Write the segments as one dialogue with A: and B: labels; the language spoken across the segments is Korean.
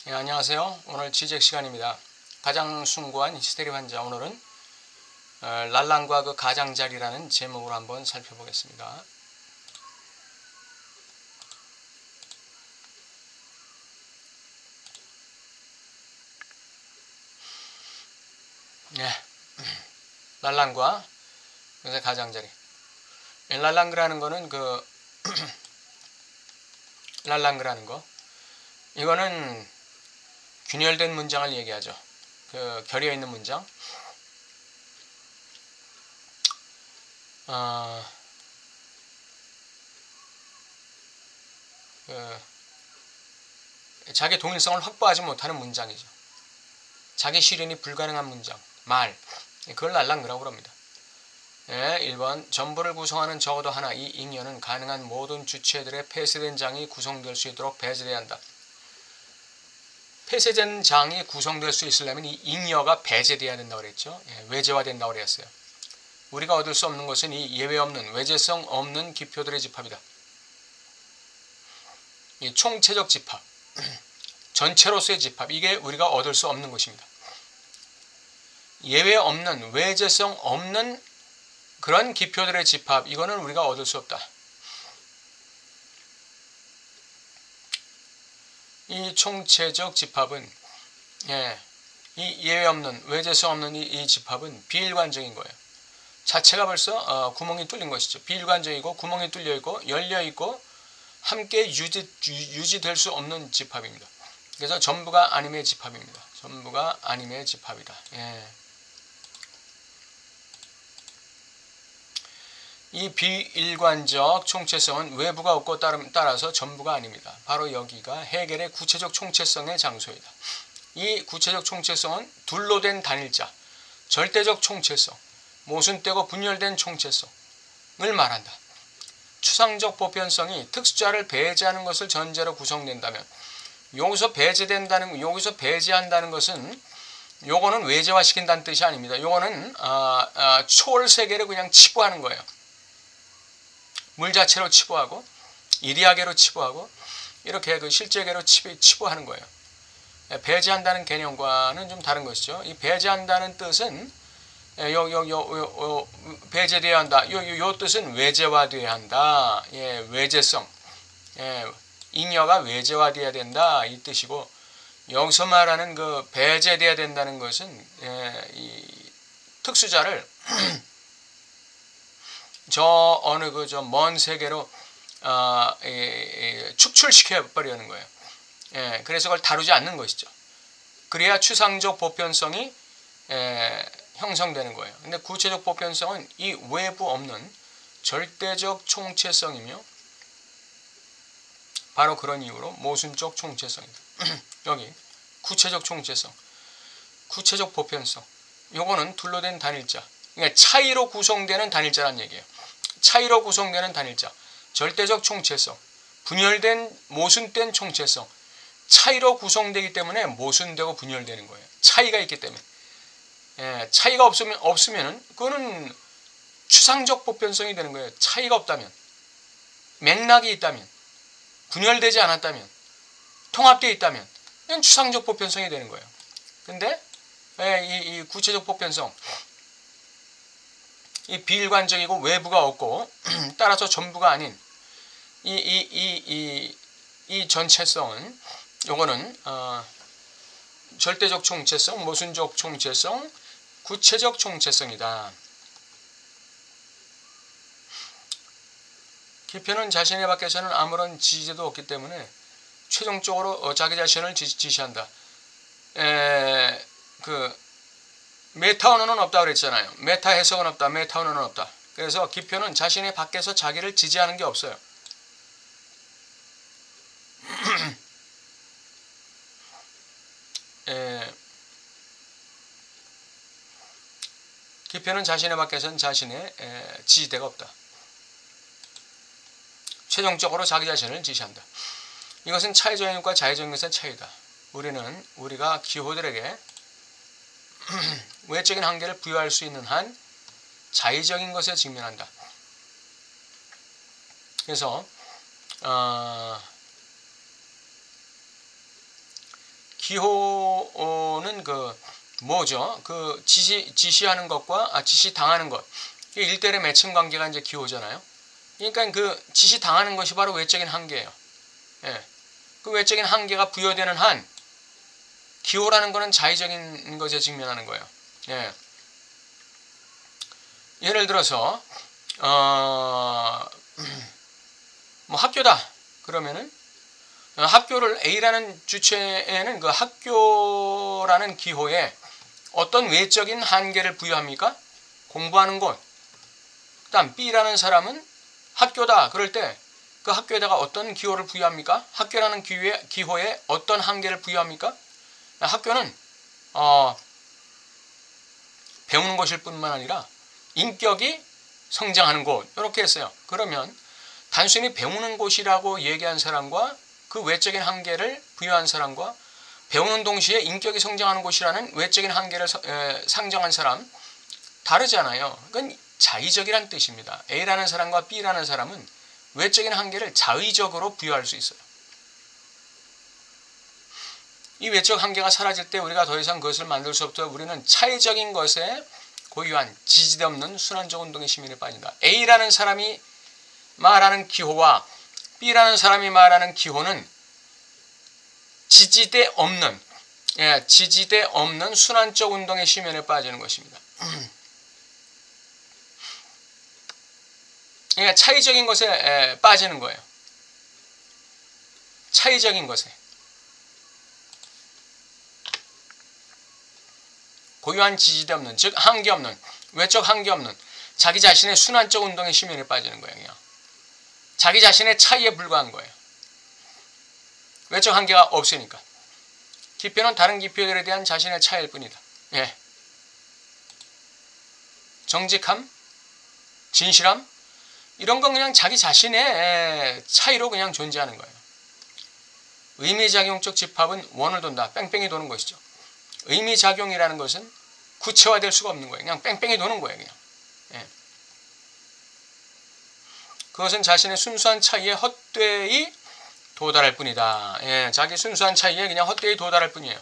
A: 안녕하세요. 오늘 지적 시간입니다. 가장 숭고한 히스테리 환자, 오늘은 랄랑과 그 가장자리라는 제목으로 한번 살펴보겠습니다. 네, 랄랑과 가장자리. 랄랑그라는 거는 랄랑그라는 거, 이거는 균열된 문장을 얘기하죠. 결여 있는 문장. 자기 동일성을 확보하지 못하는 문장이죠. 자기 실현이 불가능한 문장, 말. 그걸 랄랑그라고 그럽니다. 1번, 전부를 구성하는 적어도 하나, 이 잉여는 가능한 모든 주체들의 폐쇄된 장이 구성될 수 있도록 배제돼야 한다. 폐쇄된 장이 구성될 수 있으려면 이 잉여가 배제돼야 된다고 그랬죠. 외제화된다고 그랬어요. 우리가 얻을 수 없는 것은 이 예외 없는, 외제성 없는 기표들의 집합이다. 이 총체적 집합, 전체로서의 집합, 이게 우리가 얻을 수 없는 것입니다. 예외 없는, 외제성 없는 그런 기표들의 집합, 이거는 우리가 얻을 수 없다. 이 총체적 집합은, 이 예외 없는, 외제성 없는 이 집합은 비일관적인 거예요. 자체가 벌써 구멍이 뚫린 것이죠. 비일관적이고 구멍이 뚫려 있고 열려 있고 함께 유지될 수 없는 집합입니다. 그래서 전부가 아님의 집합입니다. 전부가 아님의 집합이다. 이 비일관적 총체성은 외부가 없고 따라서 전부가 아닙니다. 바로 여기가 해겔의 구체적 총체성의 장소이다. 이 구체적 총체성은 둘로 된 단일자, 절대적 총체성, 모순되고 분열된 총체성을 말한다. 추상적 보편성이 특수자를 배제하는 것을 전제로 구성된다면, 여기서 배제한다는 것은 요거는 외제화시킨다는 뜻이 아닙니다. 요거는 초월 세계를 그냥 치부하는 거예요. 물 자체로 치부하고 이리아계로 치부하고 이렇게 그 실제계로 치부하는 거예요. 배제한다는 개념과는 좀 다른 것이죠. 이 배제한다는 뜻은 배제되어야 한다. 요 뜻은 외제화되어야 한다. 외제성. 잉여가 외제화되어야 된다. 이 뜻이고, 여기서 말하는 그 배제되어야 된다는 것은 이 특수자를 저 어느 먼 세계로 축출시켜 버리는 거예요. 그래서 그걸 다루지 않는 것이죠. 그래야 추상적 보편성이 형성되는 거예요. 근데 구체적 보편성은 이 외부 없는 절대적 총체성이며, 바로 그런 이유로 모순적 총체성이다. 여기 구체적 총체성, 구체적 보편성, 요거는 둘로 된 단일자, 그러니까 차이로 구성되는 단일자란 얘기예요. 차이로 구성되는 단일자, 절대적 총체성, 분열된 모순된 총체성, 차이로 구성되기 때문에 모순되고 분열되는 거예요. 차이가 있기 때문에. 차이가 없으면은 그거는 추상적 보편성이 되는 거예요. 차이가 없다면, 맥락이 있다면, 분열되지 않았다면, 통합되어 있다면, 그냥 추상적 보편성이 되는 거예요. 근데 이 구체적 보편성, 이 비일관적이고 외부가 없고 따라서 전부가 아닌 이 전체성은, 요거는 절대적 총체성, 모순적 총체성, 구체적 총체성이다. 기표는 자신의 밖에서는 아무런 지지도 없기 때문에 최종적으로 자기 자신을 지시한다. 메타 언어는 없다 그랬잖아요. 메타 해석은 없다. 메타 언어는 없다. 그래서 기표는 자신의 밖에서 자기를 지지하는 게 없어요. 기표는 자신의 밖에서는 자신의 지지대가 없다. 최종적으로 자기 자신을 지시한다. 이것은 차이적인 것과 자의적인 것의 차이다. 우리가 기호들에게 외적인 한계를 부여할 수 있는 한 자의적인 것에 직면한다. 그래서 기호는 그 뭐죠? 그 지시하는 것과 지시당하는 것. 이게 일대일의 매칭 관계가 이제 기호잖아요. 그러니까 그 지시당하는 것이 바로 외적인 한계예요. 예. 그 외적인 한계가 부여되는 한 기호라는 것은 자의적인 것에 직면하는 거예요. 예. 예를 들어서 뭐 학교다 그러면은 학교를 A라는 주체에는 그 학교라는 기호에 어떤 외적인 한계를 부여합니까? 공부하는 곳. 그다음 B라는 사람은 학교다 그럴 때 그 학교에다가 어떤 기호를 부여합니까? 학교라는 기호에 어떤 한계를 부여합니까? 학교는 배우는 것일 뿐만 아니라 인격이 성장하는 곳 이렇게 했어요. 그러면 단순히 배우는 곳이라고 얘기한 사람과 그 외적인 한계를 부여한 사람과 배우는 동시에 인격이 성장하는 곳이라는 외적인 한계를 상정한 사람 다르잖아요. 그건 자의적이란 뜻입니다. A라는 사람과 B라는 사람은 외적인 한계를 자의적으로 부여할 수 있어요. 이 외적 한계가 사라질 때 우리가 더 이상 그것을 만들 수 없어 우리는 차이적인 것에 고유한 지지대 없는 순환적 운동의 시민에 빠진다. A라는 사람이 말하는 기호와 B라는 사람이 말하는 기호는 지지대 없는 순환적 운동의 시면에 빠지는 것입니다. 그러니까 차이적인 것에 빠지는 거예요. 차이적인 것에. 고유한 지지대 없는, 즉 한계 없는, 외적 한계 없는 자기 자신의 순환적 운동의 시면에 빠지는 거예요. 그냥. 자기 자신의 차이에 불과한 거예요. 외적 한계가 없으니까. 기표는 다른 기표들에 대한 자신의 차이일 뿐이다. 예. 정직함, 진실함 이런 건 그냥 자기 자신의 차이로 그냥 존재하는 거예요. 의미작용적 집합은 원을 돈다. 뺑뺑이 도는 것이죠. 의미작용이라는 것은 구체화될 수가 없는 거예요. 그냥 뺑뺑이 도는 거예요. 그냥. 예. 그것은 자신의 순수한 차이에 헛되이 도달할 뿐이다. 예, 자기 순수한 차이에 그냥 헛되이 도달할 뿐이에요.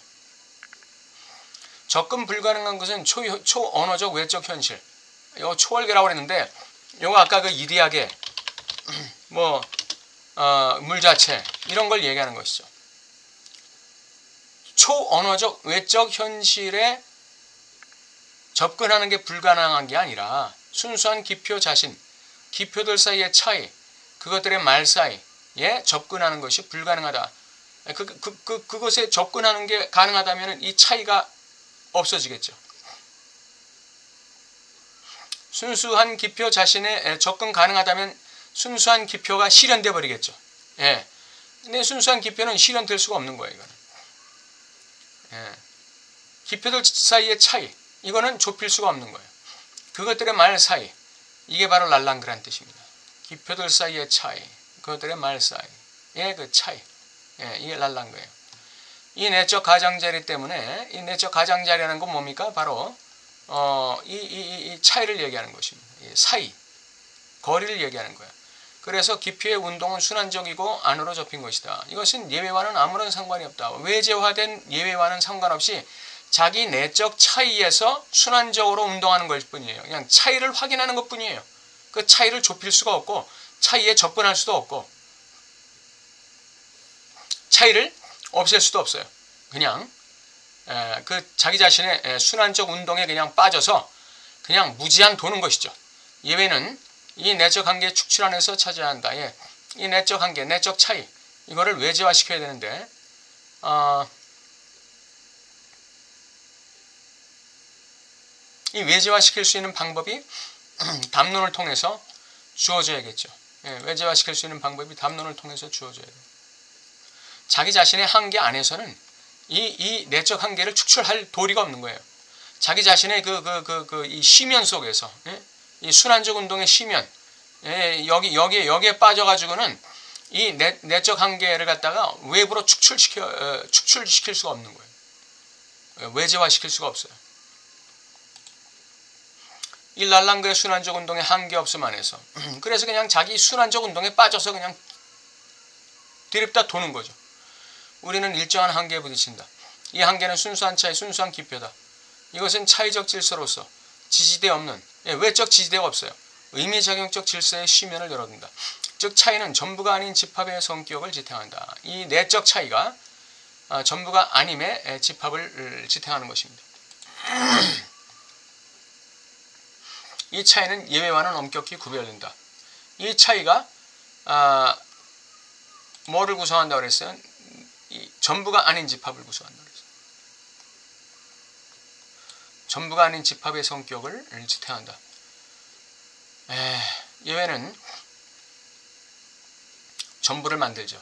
A: 접근 불가능한 것은 초언어적 외적 현실. 이거 초월계라고 그랬는데 이거 아까 그 이디약의 물 자체 이런 걸 얘기하는 것이죠. 초언어적 외적 현실에 접근하는 게 불가능한 게 아니라 순수한 기표 자신, 기표들 사이의 차이, 그것들의 말 사이에 접근하는 것이 불가능하다. 그것에 접근하는 게 가능하다면 이 차이가 없어지겠죠. 순수한 기표 자신에 접근 가능하다면 순수한 기표가 실현돼 버리겠죠. 예. 근데 순수한 기표는 실현될 수가 없는 거예요. 이거는. 예. 기표들 사이의 차이, 이거는 좁힐 수가 없는 거예요. 그것들의 말 사이, 이게 바로 랄랑그란 뜻입니다. 기표들 사이의 차이, 그것들의 말 사이의 그 차이, 예, 이게 랄랑그예요. 이 내적 가장자리 때문에 이 내적 가장자리라는 건 뭡니까? 바로 이 차이를 얘기하는 것입니다. 이 사이, 거리를 얘기하는 거예요. 그래서 기표의 운동은 순환적이고 안으로 접힌 것이다. 이것은 예외와는 아무런 상관이 없다. 외제화된 예외와는 상관없이 자기 내적 차이에서 순환적으로 운동하는 것 뿐이에요. 그냥 차이를 확인하는 것 뿐이에요. 그 차이를 좁힐 수가 없고 차이에 접근할 수도 없고 차이를 없앨 수도 없어요. 그냥 그 자기 자신의 순환적 운동에 그냥 빠져서 그냥 무제한 도는 것이죠. 예외는 이 내적 한계의 축출 안에서 차지해야 한다. 예. 이 내적 한계, 내적 차이 이거를 외제화시켜야 되는데 이 외제화시킬 수 있는 방법이 담론을 통해서 주어져야겠죠. 예, 외제화시킬 수 있는 방법이 담론을 통해서 주어져야 돼요. 자기 자신의 한계 안에서는 이 내적 한계를 축출할 도리가 없는 거예요. 자기 자신의 이 시면 속에서, 예? 이 순환적 운동의 시면, 예? 여기에 빠져가지고는 이 내적 한계를 갖다가 외부로 축출시킬 수가 없는 거예요. 외제화시킬 수가 없어요. 이 랄랑그의 순환적 운동의 한계 없음 안에서. 그래서 그냥 자기 순환적 운동에 빠져서 그냥 드립다 도는 거죠. 우리는 일정한 한계에 부딪힌다. 이 한계는 순수한 차이, 순수한 기표다. 이것은 차이적 질서로서 지지대 없는, 외적 지지대가 없어요. 의미작용적 질서의 쉬면을 열어둔다. 즉 차이는 전부가 아닌 집합의 성격을 지탱한다. 이 내적 차이가 전부가 아님의 집합을 지탱하는 것입니다. 이 차이는 예외와는 엄격히 구별된다. 이 차이가 뭐를 구성한다고 그랬어요? 이 전부가 아닌 집합을 구성한다고 그랬어요. 전부가 아닌 집합의 성격을 지탱한다. 예외는 전부를 만들죠.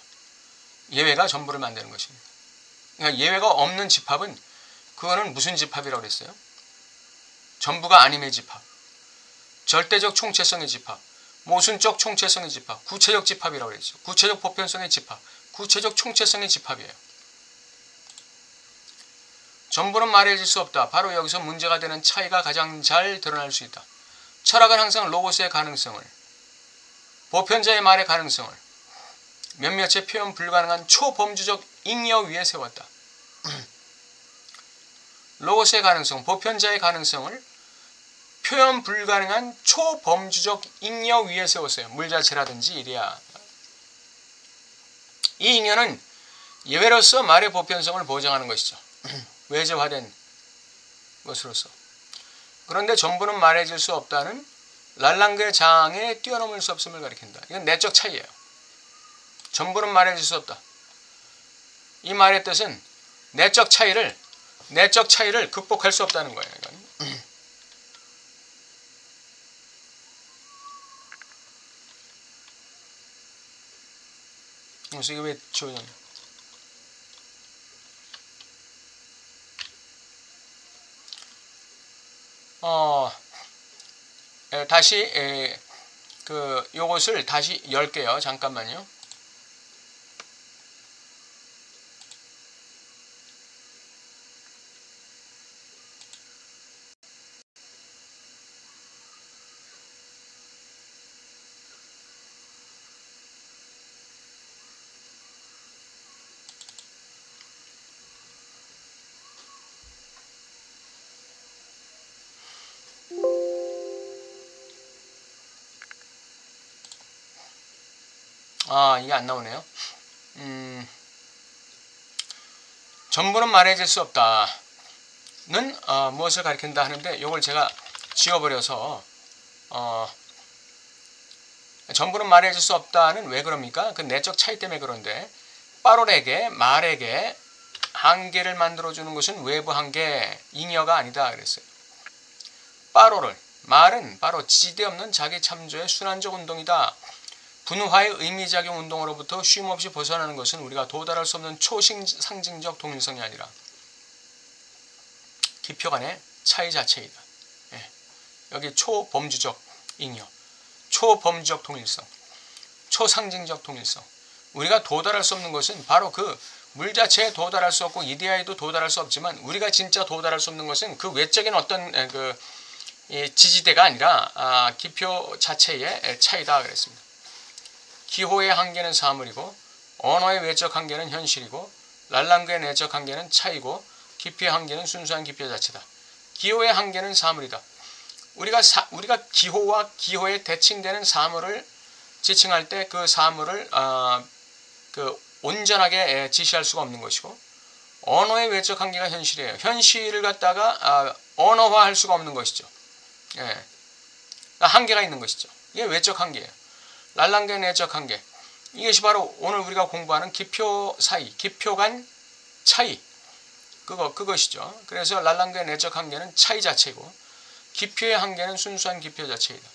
A: 예외가 전부를 만드는 것입니다. 그러니까 예외가 없는 집합은 그거는 무슨 집합이라고 그랬어요? 전부가 아님의 집합, 절대적 총체성의 집합, 모순적 총체성의 집합, 구체적 집합이라고 그랬죠. 구체적 보편성의 집합, 구체적 총체성의 집합이에요. 전부는 말해질 수 없다. 바로 여기서 문제가 되는 차이가 가장 잘 드러날 수 있다. 철학은 항상 로고스의 가능성을, 보편자의 말의 가능성을 몇몇의 표현 불가능한 초범주적 잉여 위에 세웠다. 로고스의 가능성, 보편자의 가능성을 표현 불가능한 초범주적 잉여 위에 세웠어요. 물자체라든지 일이야. 이 잉여는 예외로서 말의 보편성을 보장하는 것이죠. 외재화된 것으로서. 그런데 전부는 말해질 수 없다는 랄랑그의 장에 뛰어넘을 수 없음을 가리킨다. 이건 내적 차이예요. 전부는 말해질 수 없다. 이 말의 뜻은 내적 차이를 극복할 수 없다는 거예요. 이건. 그래서 이게 왜 지워졌냐? 다시 요것을 다시 열게요. 잠깐만요. 이게 안 나오네요. 전부는 말해질 수 없다는 무엇을 가리킨다 하는데 이걸 제가 지워버려서 전부는 말해질 수 없다는 왜 그럽니까? 그 내적 차이 때문에 그런데 빠롤에게 말에게 한계를 만들어주는 것은 외부 한계, 잉여가 아니다 그랬어요. 빠롤을 말은 바로 지지대 없는 자기 참조의 순환적 운동이다. 분화의 의미작용 운동으로부터 쉼없이 벗어나는 것은 우리가 도달할 수 없는 초상징적 동일성이 아니라 기표 간의 차이 자체이다. 여기 초범주적 잉여, 초범주적 동일성, 초상징적 동일성. 우리가 도달할 수 없는 것은 바로 그 물 자체에 도달할 수 없고 이데아에도 도달할 수 없지만 우리가 진짜 도달할 수 없는 것은 그 외적인 어떤 지지대가 아니라 기표 자체의 차이다 그랬습니다. 기호의 한계는 사물이고 언어의 외적 한계는 현실이고 랄랑그의 내적 한계는 차이고 기표의 한계는 순수한 기표 자체다. 기호의 한계는 사물이다. 우리가 기호와 기호에 대칭되는 사물을 지칭할 때 그 사물을 온전하게 지시할 수가 없는 것이고 언어의 외적 한계가 현실이에요. 현실을 갖다가 언어화할 수가 없는 것이죠. 한계가 있는 것이죠. 이게 외적 한계예요. 랄랑그의 내적 한계. 이것이 바로 오늘 우리가 공부하는 기표 사이, 기표 간 차이. 그것이죠. 그래서 랄랑그의 내적 한계는 차이 자체이고 기표의 한계는 순수한 기표 자체이다.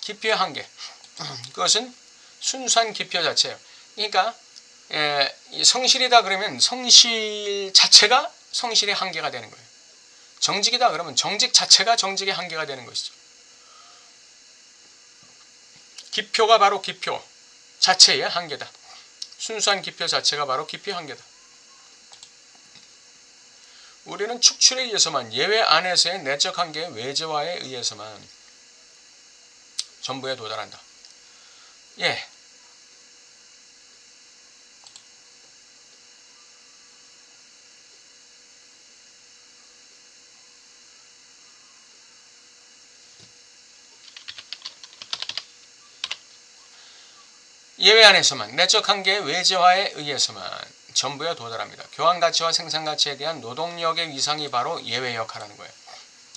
A: 기표의 한계. 그것은 순수한 기표 자체예요. 그러니까 성실이다 그러면 성실 자체가 성실의 한계가 되는 거예요. 정직이다 그러면 정직 자체가 정직의 한계가 되는 것이죠. 기표가 바로 기표 자체의 한계다. 순수한 기표 자체가 바로 기표의 한계다. 우리는 축출에 의해서만 예외 안에서의 내적 한계의 외재화에 의해서만 전부에 도달한다. 예외 안에서만, 내적 한계의 외재화에 의해서만 전부에 도달합니다. 교환가치와 생산가치에 대한 노동력의 위상이 바로 예외 역할하는 거예요.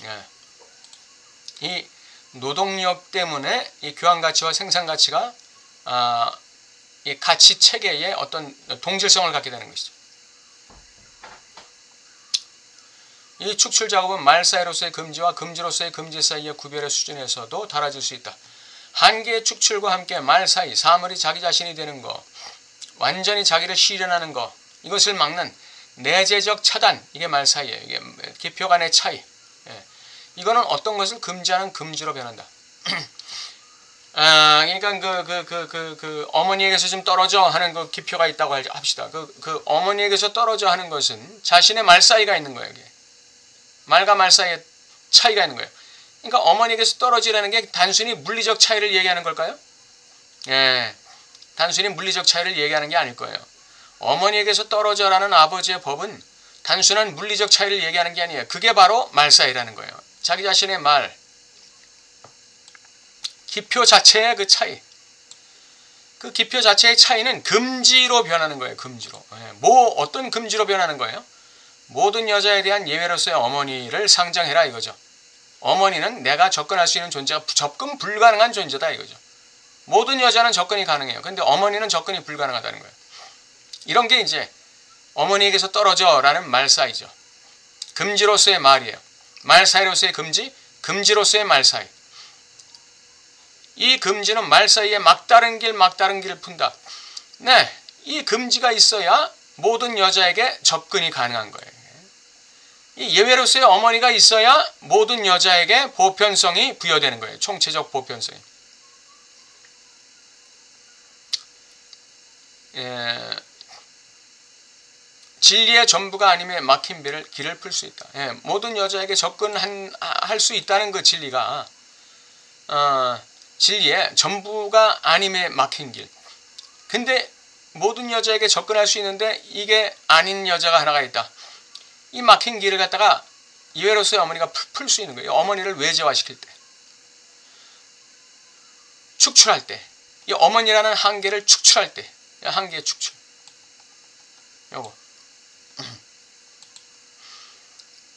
A: 예. 이 노동력 때문에 이 교환가치와 생산가치가 이 가치 체계에 어떤 동질성을 갖게 되는 것이죠. 이 축출 작업은 말 사이로서의 금지와 금지로서의 금지 사이의 구별의 수준에서도 달라질 수 있다. 한계의 축출과 함께 말 사이, 사물이 자기 자신이 되는 것, 완전히 자기를 실현하는 것, 이것을 막는 내재적 차단, 이게 말 사이예요. 이게 기표 간의 차이. 예. 이거는 어떤 것을 금지하는 금지로 변한다. 그러니까 그 어머니에게서 좀 떨어져 하는 그 기표가 있다고 합시다. 그 어머니에게서 떨어져 하는 것은 자신의 말 사이가 있는 거예요. 이게. 말과 말 사이에 차이가 있는 거예요. 그러니까 어머니에게서 떨어지라는 게 단순히 물리적 차이를 얘기하는 걸까요? 예, 단순히 물리적 차이를 얘기하는 게 아닐 거예요. 어머니에게서 떨어져라는 아버지의 법은 단순한 물리적 차이를 얘기하는 게 아니에요. 그게 바로 말 사이라는 거예요. 자기 자신의 말, 기표 자체의 그 차이. 그 기표 자체의 차이는 금지로 변하는 거예요. 금지로. 예, 어떤 금지로 변하는 거예요? 모든 여자에 대한 예외로서의 어머니를 상정해라 이거죠. 어머니는 내가 접근할 수 있는 존재가 접근 불가능한 존재다 이거죠. 모든 여자는 접근이 가능해요. 근데 어머니는 접근이 불가능하다는 거예요. 이런 게 이제 어머니에게서 떨어져라는 말 사이죠. 금지로서의 말이에요. 말 사이로서의 금지, 금지로서의 말 사이. 이 금지는 말 사이에 막다른 길을 푼다. 네, 이 금지가 있어야 모든 여자에게 접근이 가능한 거예요. 이 예외로서의 어머니가 있어야 모든 여자에게 보편성이 부여되는 거예요. 총체적 보편성이. 진리의 전부가 아님에 막힌 길을 풀 수 있다. 모든 여자에게 접근할 수 있다는 그 진리가 진리의 전부가 아님에 막힌 길. 근데 모든 여자에게 접근할 수 있는데 이게 아닌 여자가 하나가 있다. 이 막힌 길을 갖다가 예외로서의 어머니가 풀 수 있는 거예요. 어머니를 외재화시킬 때. 축출할 때. 이 어머니라는 한계를 축출할 때. 한계의 축출. 요거.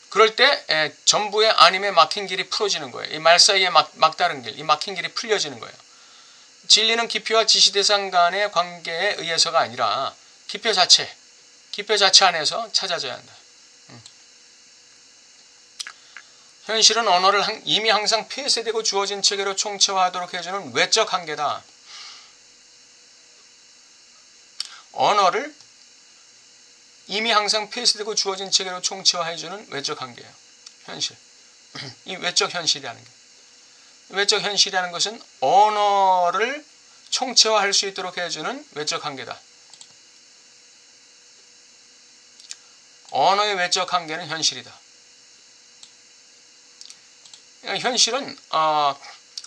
A: 그럴 때 전부의 아님에 막힌 길이 풀어지는 거예요. 이 말 사이에 막다른 길, 이 막힌 길이 풀려지는 거예요. 진리는 기표와 지시대상 간의 관계에 의해서가 아니라 기표 자체 안에서 찾아져야 한다. 현실은 언어를 이미 항상 폐쇄되고 주어진 체계로 총체화하도록 해주는 외적 한계다. 언어를 이미 항상 폐쇄되고 주어진 체계로 총체화해주는 외적 한계예요. 현실. 이 외적 현실이라는 게. 외적 현실이라는 것은 언어를 총체화할 수 있도록 해주는 외적 한계다. 언어의 외적 한계는 현실이다. 현실은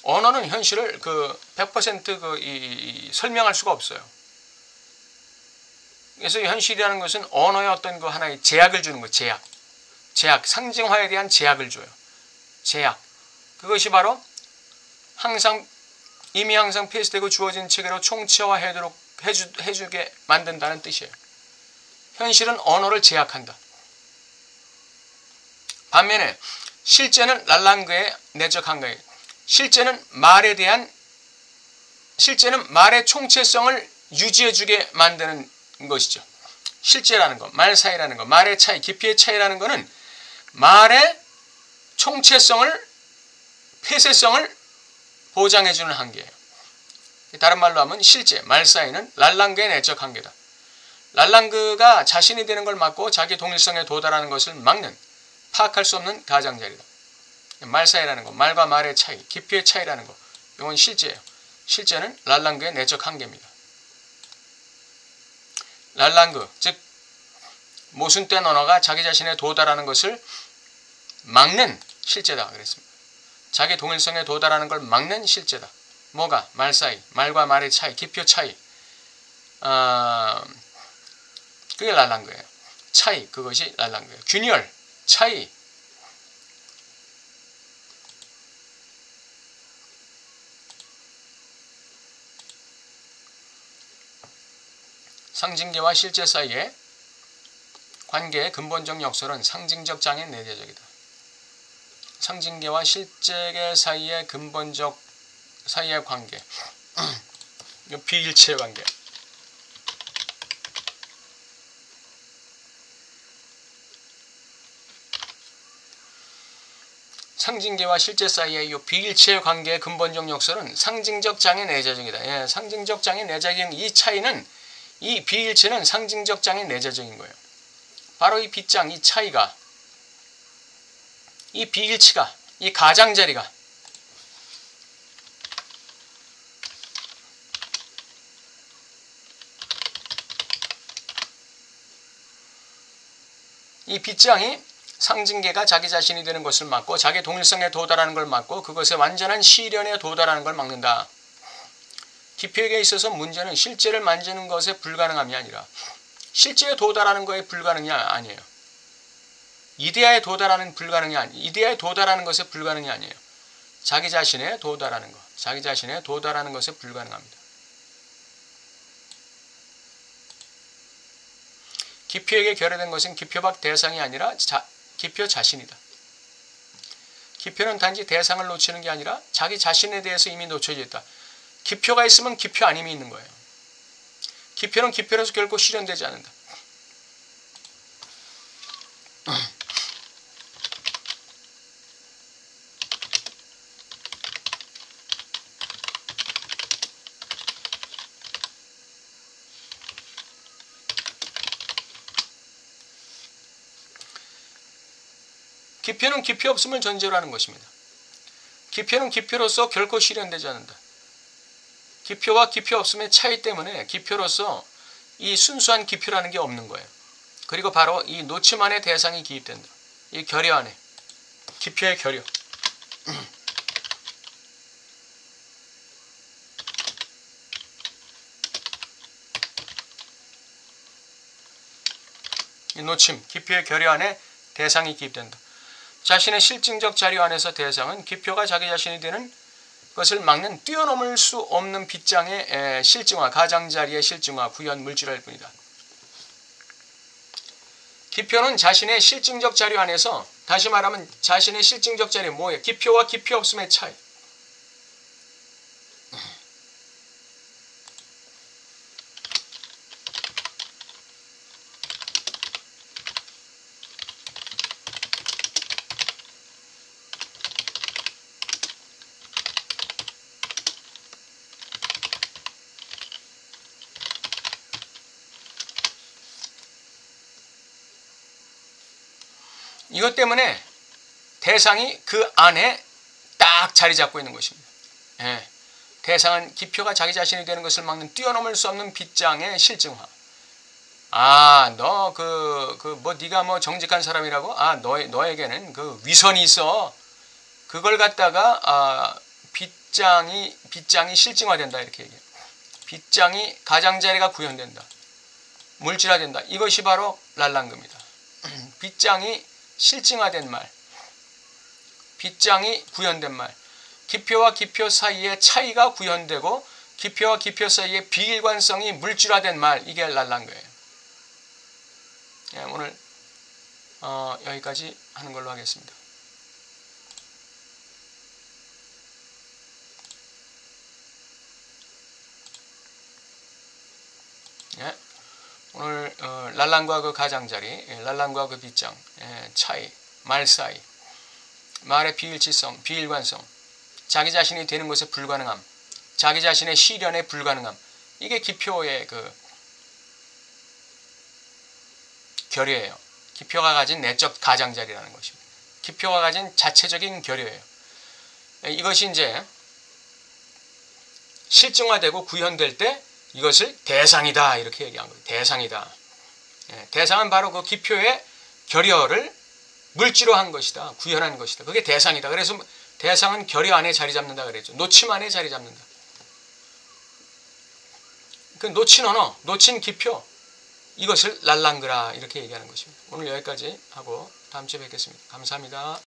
A: 언어는 현실을 100% 설명할 수가 없어요. 그래서 현실이라는 것은 언어의 어떤 하나의 제약을 주는 거예요. 제약, 상징화에 대한 제약을 줘요. 제약. 그것이 바로 이미 항상 폐쇄되고 주어진 체계로 총체화하도록 해주게 만든다는 뜻이에요. 현실은 언어를 제약한다. 반면에 실제는 랄랑그의 내적 한계. 실제는 말의 총체성을 유지해주게 만드는 것이죠. 실제라는 것, 말 사이라는 것, 말의 차이, 깊이의 차이라는 것은 말의 총체성을, 폐쇄성을 보장해주는 한계예요. 다른 말로 하면 실제, 말 사이는 랄랑그의 내적 한계다. 랄랑그가 자신이 되는 걸 막고 자기 동일성에 도달하는 것을 막는 파악할 수 없는 가장자리다. 말 사이라는 것, 말과 말의 차이, 깊이의 차이라는 것, 이건 실제예요. 실제는 랄랑그의 내적 한계입니다. 랄랑그, 즉 모순된 언어가 자기 자신에 도달하는 것을 막는 실제다 그랬습니다. 자기 동일성에 도달하는 걸 막는 실제다. 뭐가? 말 사이, 말과 말의 차이, 깊이의 차이. 그게 랄랑그예요. 차이, 그것이 랄랑그예요. 균열, 차이. 상징계와 실제 사이의 관계의 근본적 역설은 상징적 장애 내재적이다. 상징계와 실제계 사이의 근본적 사이의 관계, 비일치의 관계. 상징계와 실제 사이의 이 비일치의 관계의 근본적 역설은 상징적 장애 내재적이다. 예, 상징적 장애 내재적인 이 차이는, 이 비일치는 상징적 장애 내재적인 거예요. 바로 이 빗장, 이 차이가, 이 비일치가, 이 가장자리가 이 빗장이 상징계가 자기 자신이 되는 것을 막고 자기 동일성에 도달하는 걸 막고 그것의 완전한 실현에 도달하는 걸 막는다. 기표에게 있어서 문제는 실제를 만지는 것에 불가능함이 아니라 실제에 도달하는 것에 불가능이 아니에요. 이데아에 도달하는 이데아에 도달하는 것에 불가능이 아니에요. 자기 자신에 도달하는 것, 자기 자신에 도달하는 것에 불가능합니다. 기표에게 결여된 것은 기표 밖 대상이 아니라 기표 자신이다. 기표는 단지 대상을 놓치는 게 아니라 자기 자신에 대해서 이미 놓쳐져 있다. 기표가 있으면 기표 아님이 있는 거예요. 기표는 기표로서 결코 실현되지 않는다. 기표는 기표 없음을 전제로 하는 것입니다. 기표는 기표로서 결코 실현되지 않는다. 기표와 기표 없음의 차이 때문에 기표로서 이 순수한 기표라는 게 없는 거예요. 그리고 바로 이 노침 안에 대상이 기입된다. 이 결여 안에, 기표의 결여. 이 노침, 기표의 결여 안에 대상이 기입된다. 자신의 실증적 자료 안에서 대상은 기표가 자기 자신이 되는 것을 막는 뛰어넘을 수 없는 빗장의 실증화, 가장자리의 실증화, 구현 물질할 뿐이다. 기표는 자신의 실증적 자료 안에서, 다시 말하면 자신의 실증적 자료 뭐예요? 기표와 기표 없음의 차이. 이것 때문에 대상이 그 안에 딱 자리 잡고 있는 것입니다. 예. 대상은 기표가 자기 자신이 되는 것을 막는 뛰어넘을 수 없는 빗장의 실증화. 아, 너 네가 뭐 정직한 사람이라고? 아, 너에게는 그 위선이 있어. 그걸 갖다가 빗장이 실증화된다 이렇게 얘기해요. 빗장이 가장자리가 구현된다. 물질화된다. 이것이 바로 랄랑그입니다. 빗장이 실증화된 말, 빗장이 구현된 말, 기표와 기표 사이의 차이가 구현되고 기표와 기표 사이의 비일관성이 물질화된 말, 이게 랄랑그예요. 예, 오늘 여기까지 하는 걸로 하겠습니다. 예. 오늘 랄랑과 그 가장자리, 랄랑과 그 빗장, 차이, 말 사이, 말의 비일치성, 비일관성, 자기 자신이 되는 것에 불가능함, 자기 자신의 실현에 불가능함, 이게 기표의 그 결여예요. 기표가 가진 내적 가장자리라는 것입니다. 기표가 가진 자체적인 결여예요. 이것이 이제 실증화되고 구현될 때 이것을 대상이다 이렇게 얘기한 거예요. 대상이다. 대상은 바로 그 기표의 결여를 물질화한 것이다. 구현한 것이다. 그게 대상이다. 그래서 대상은 결여 안에 자리 잡는다 그랬죠. 노침 안에 자리 잡는다. 그 놓친 언어, 놓친 기표, 이것을 랄랑그라 이렇게 얘기하는 것입니다. 오늘 여기까지 하고 다음 주에 뵙겠습니다. 감사합니다.